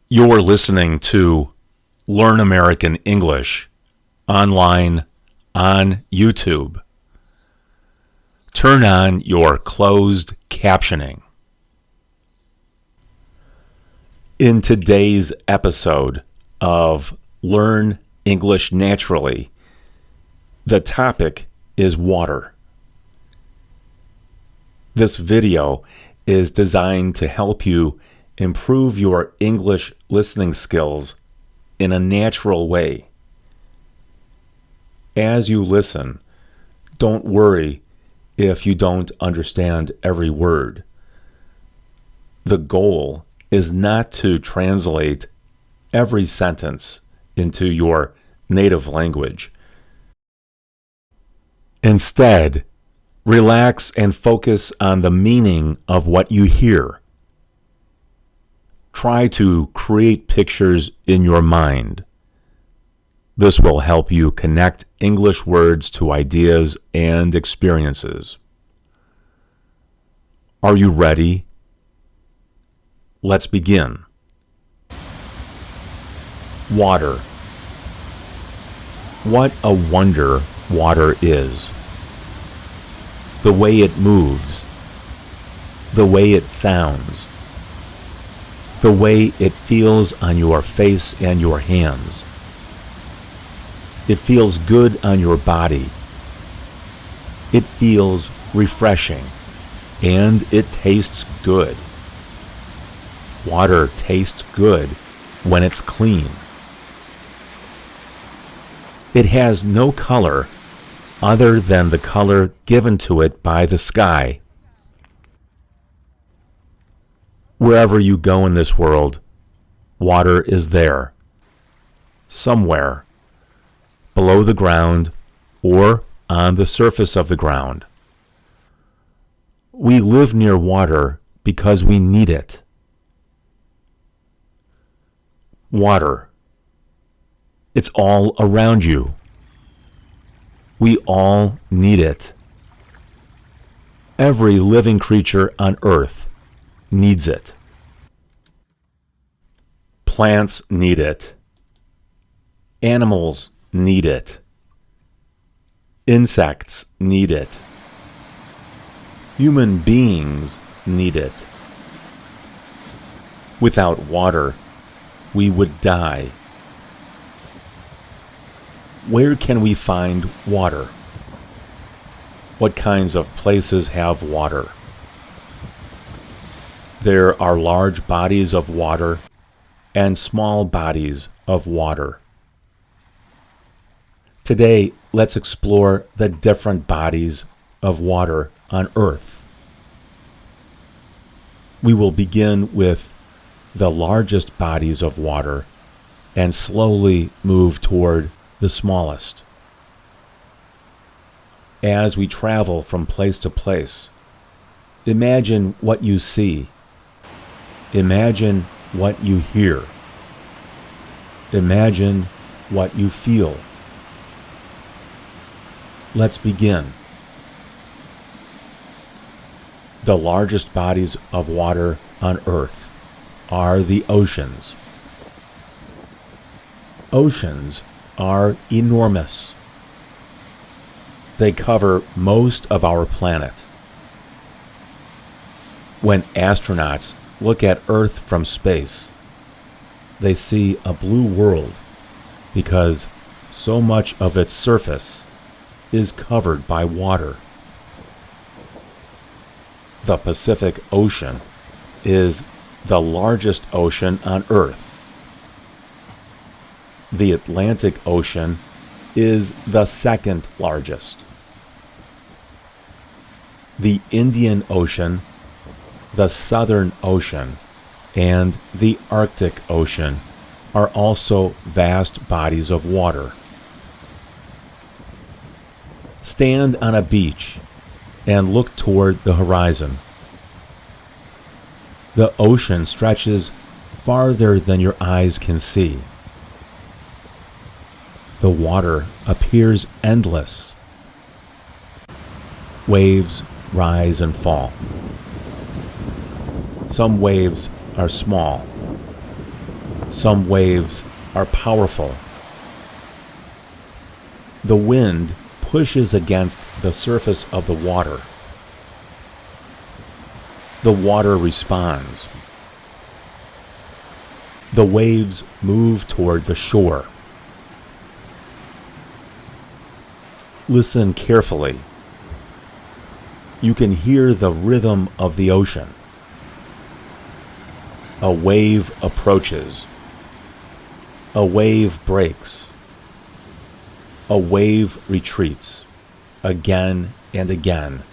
You're listening to Learn American English online on YouTube. Turn on your closed captioning. In today's episode of Learn English Naturally, the topic is water. This video is designed to help you improve your English listening skills in a natural way. As you listen, don't worry if you don't understand every word. The goal is not to translate every sentence into your native language. Instead, relax and focus on the meaning of what you hear. Try to create pictures in your mind. This will help you connect English words to ideas and experiences. Are you ready? Let's begin. Water. What a wonder water is. The way it moves, the way it sounds, the way it feels on your face and your hands. It feels good on your body. It feels refreshing, and it tastes good. Water tastes good when it's clean. It has no color other than the color given to it by the sky. Wherever you go in this world, water is there, somewhere, below the ground or on the surface of the ground. We live near water because we need it. Water. It's all around you. We all need it. Every living creature on earth needs it. Plants need it. Animals need it. Insects need it. Human beings need it. Without water, we would die. Where can we find water? What kinds of places have water? There are large bodies of water and small bodies of water. Today, let's explore the different bodies of water on Earth. We will begin with the largest bodies of water and slowly move toward the smallest. As we travel from place to place, imagine what you see. Imagine what you hear. Imagine what you feel. Let's begin. The largest bodies of water on Earth are the oceans. Oceans are enormous. They cover most of our planet. When astronauts look at Earth from space, they see a blue world because so much of its surface is covered by water. The Pacific Ocean is the largest ocean on Earth. The Atlantic Ocean is the second largest. The Indian Ocean, the Southern Ocean, and the Arctic Ocean are also vast bodies of water. Stand on a beach and look toward the horizon. The ocean stretches farther than your eyes can see. The water appears endless. Waves rise and fall. Some waves are small. Some waves are powerful. The wind pushes against the surface of the water. The water responds. The waves move toward the shore. Listen carefully. You can hear the rhythm of the ocean. A wave approaches. A wave breaks. A wave retreats, again and again,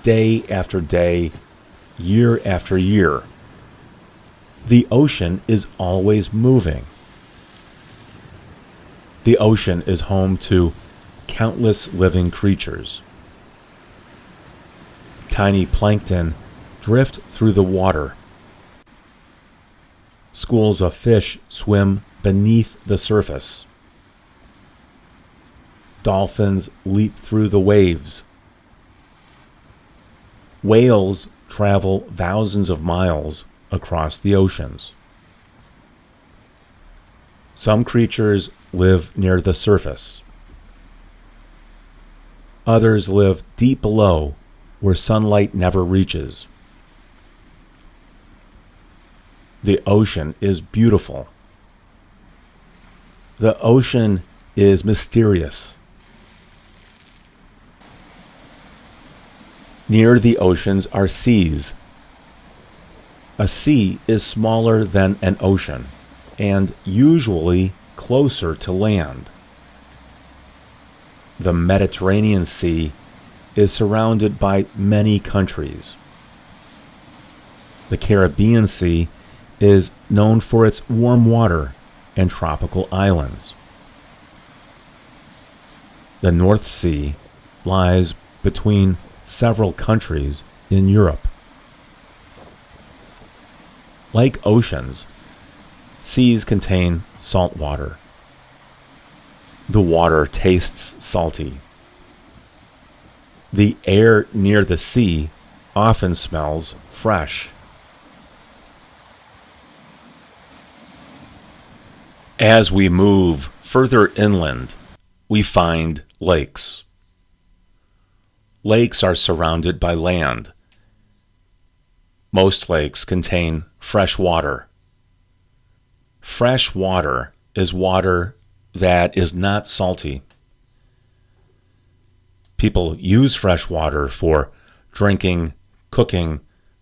day after day, year after year. The ocean is always moving. The ocean is home to countless living creatures. Tiny plankton drift through the water. Schools of fish swim beneath the surface. Dolphins leap through the waves. Whales travel thousands of miles across the oceans. Some creatures live near the surface. Others live deep below, where sunlight never reaches. The ocean is beautiful. The ocean is mysterious. Near the oceans are seas. A sea is smaller than an ocean and usually closer to land. The Mediterranean Sea is surrounded by many countries. The Caribbean Sea is known for its warm water and tropical islands. The North Sea lies between several countries in Europe. Like oceans, seas contain salt water. The water tastes salty. The air near the sea often smells fresh. As we move further inland, we find lakes. Lakes are surrounded by land. Most lakes contain fresh water. Fresh water is water that is not salty. People use fresh water for drinking, cooking,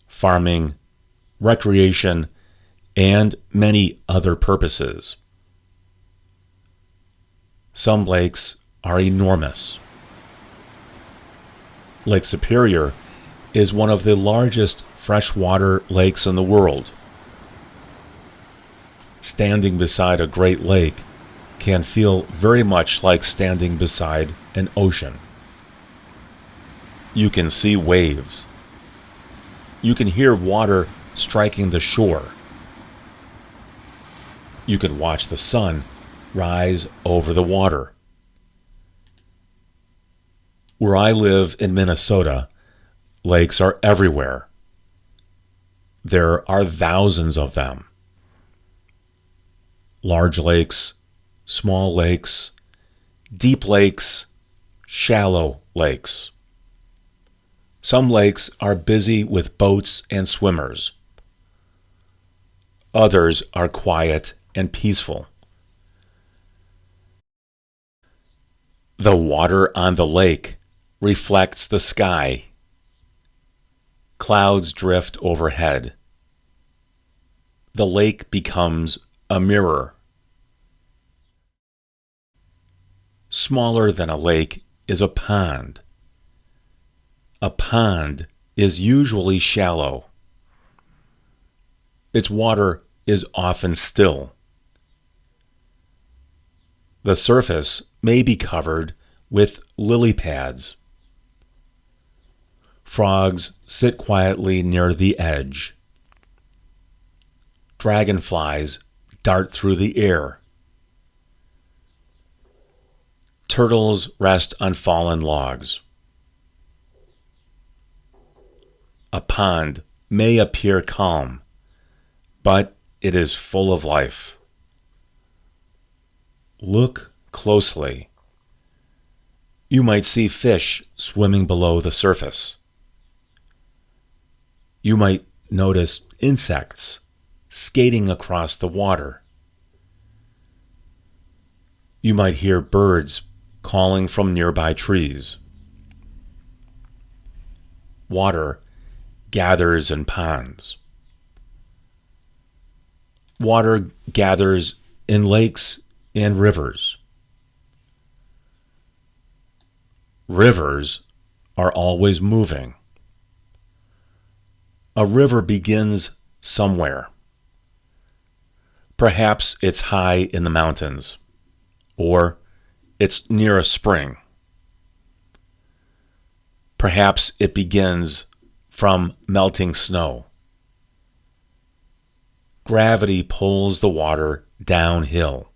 farming, recreation, and many other purposes. Some lakes are enormous. Lake Superior is one of the largest freshwater lakes in the world. Standing beside a great lake can feel very much like standing beside an ocean. You can see waves. You can hear water striking the shore. You can watch the sun rise over the water. Where I live in Minnesota, lakes are everywhere. There are thousands of them. Large lakes, small lakes, deep lakes, shallow lakes. Some lakes are busy with boats and swimmers. Others are quiet and peaceful. The water on the lake reflects the sky. Clouds drift overhead. The lake becomes a mirror. Smaller than a lake is a pond. A pond is usually shallow. Its water is often still. The surface may be covered with lily pads. Frogs sit quietly near the edge. Dragonflies dart through the air. Turtles rest on fallen logs. A pond may appear calm, but it is full of life. look closely, you might see fish swimming below the surface. You might notice insects skating across the water. You might hear birds calling from nearby trees. Water gathers in ponds. Water gathers in lakes and rivers. Rivers are always moving. A river begins somewhere. Perhaps it's high in the mountains, or it's near a spring. Perhaps it begins from melting snow. Gravity pulls the water downhill.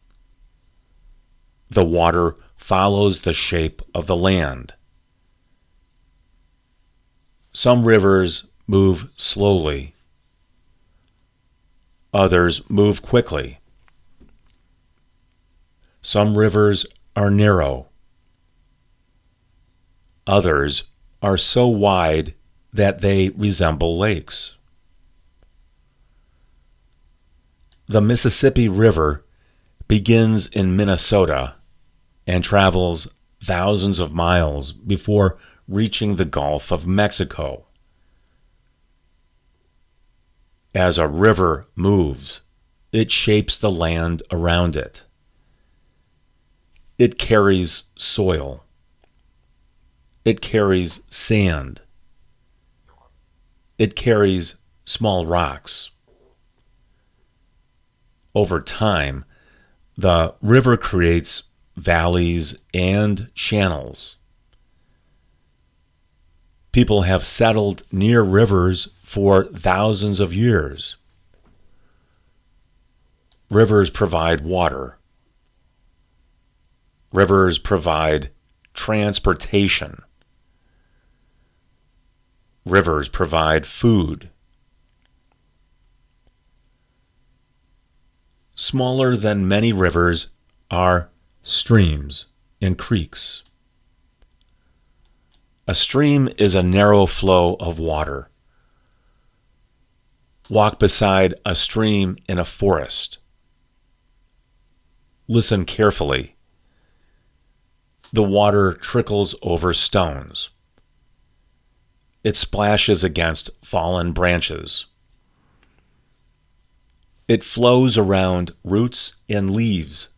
The water follows the shape of the land. Some rivers move slowly. Others move quickly. Some rivers are narrow. Others are so wide that they resemble lakes. The Mississippi River begins in Minnesota and travels thousands of miles before reaching the Gulf of Mexico. As a river moves, it shapes the land around it. It carries soil. It carries sand. It carries small rocks. Over time, the river creates valleys and channels. People have settled near rivers for thousands of years. Rivers provide water. Rivers provide transportation. Rivers provide food. Smaller than many rivers are streams and creeks. A stream is a narrow flow of water. Walk beside a stream in a forest. Listen carefully. The water trickles over stones. It splashes against fallen branches. It flows around roots and leaves.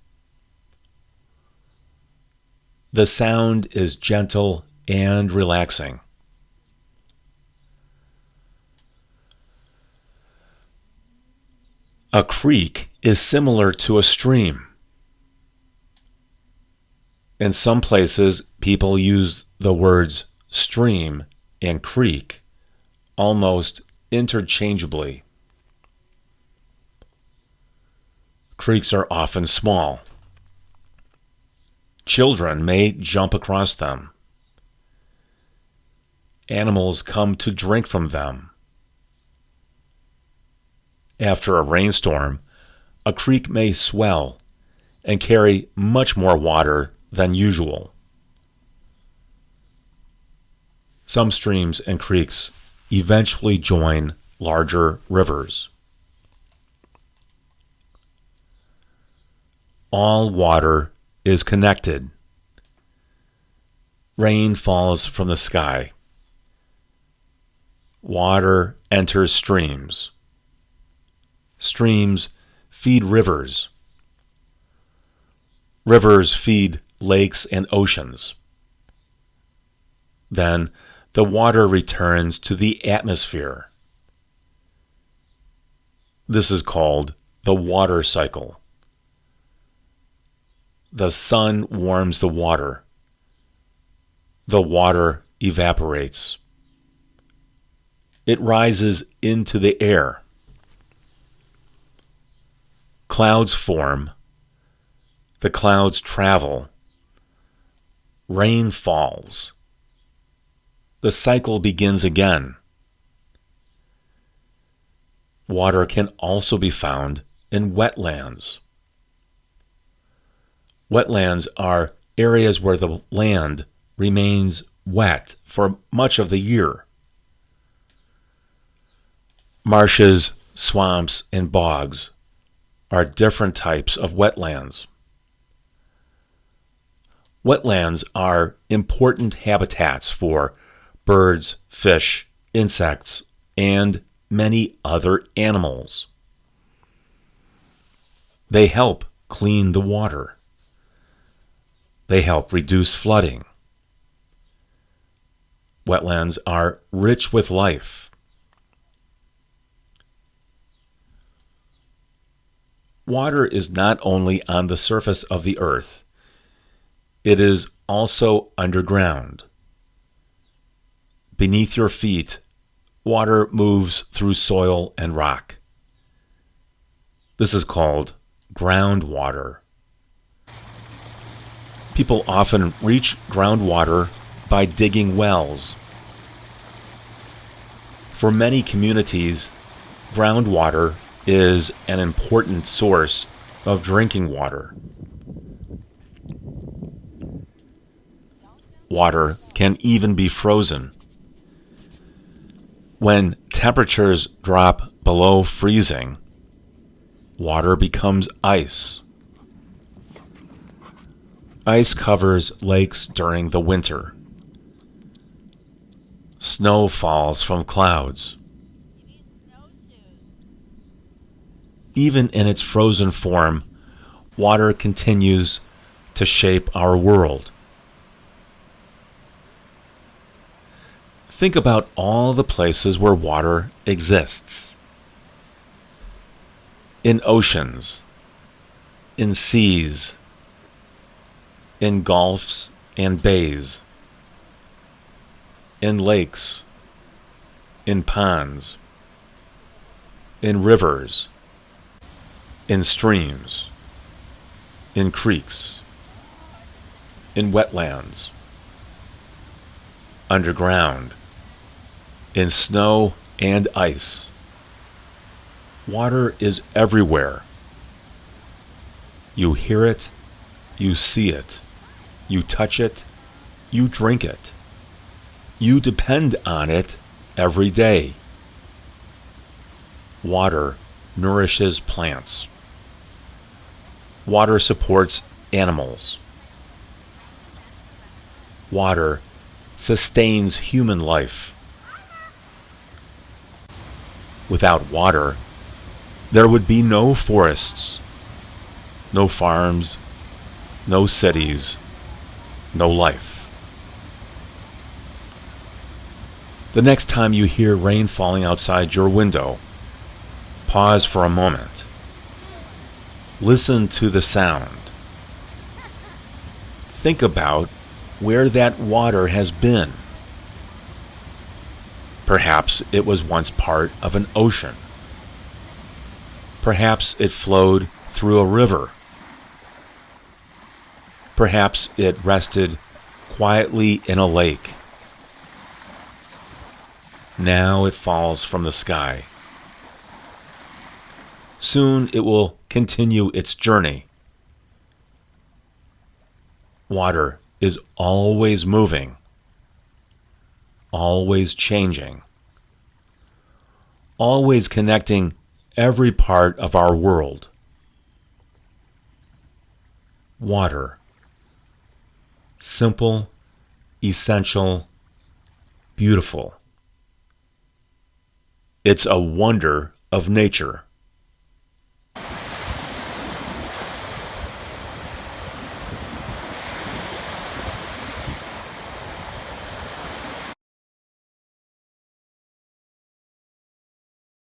The sound is gentle and relaxing. A creek is similar to a stream. In some places, people use the words stream and creek almost interchangeably. Creeks are often small. Children may jump across them. Animals come to drink from them. After a rainstorm, a creek may swell and carry much more water than usual. Some streams and creeks eventually join larger rivers. All water is connected. Rain falls from the sky. Water enters streams. Streams feed rivers. Rivers feed lakes and oceans. Then the water returns to the atmosphere. This is called the water cycle. The sun warms the water. The water evaporates. It rises into the air. Clouds form. The clouds travel. Rain falls. The cycle begins again. Water can also be found in wetlands. Wetlands are areas where the land remains wet for much of the year. Marshes, swamps, and bogs are different types of wetlands. Wetlands are important habitats for birds, fish, insects, and many other animals. They help clean the water. They help reduce flooding. Wetlands are rich with life. Water is not only on the surface of the earth, it is also underground. Beneath your feet, water moves through soil and rock. This is called groundwater. People often reach groundwater by digging wells. For many communities, groundwater is an important source of drinking water. Water can even be frozen. When temperatures drop below freezing, water becomes ice. Ice covers lakes during the winter. Snow falls from clouds. Even in its frozen form, water continues to shape our world. Think about all the places where water exists. In oceans, in seas, in gulfs and bays, in lakes, in ponds, in rivers, in streams, in creeks, in wetlands, underground, in snow and ice. Water is everywhere. You hear it, you see it, you touch it, you drink it. You depend on it every day. Water nourishes plants. Water supports animals. Water sustains human life. Without water, there would be no forests, no farms, no cities, no life. The next time you hear rain falling outside your window, pause for a moment. Listen to the sound. Think about where that water has been. Perhaps it was once part of an ocean. Perhaps it flowed through a river. Perhaps it rested quietly in a lake. Now it falls from the sky. Soon it will continue its journey. Water is always moving, always changing, always connecting every part of our world. Water. Simple, essential, beautiful. It's a wonder of nature.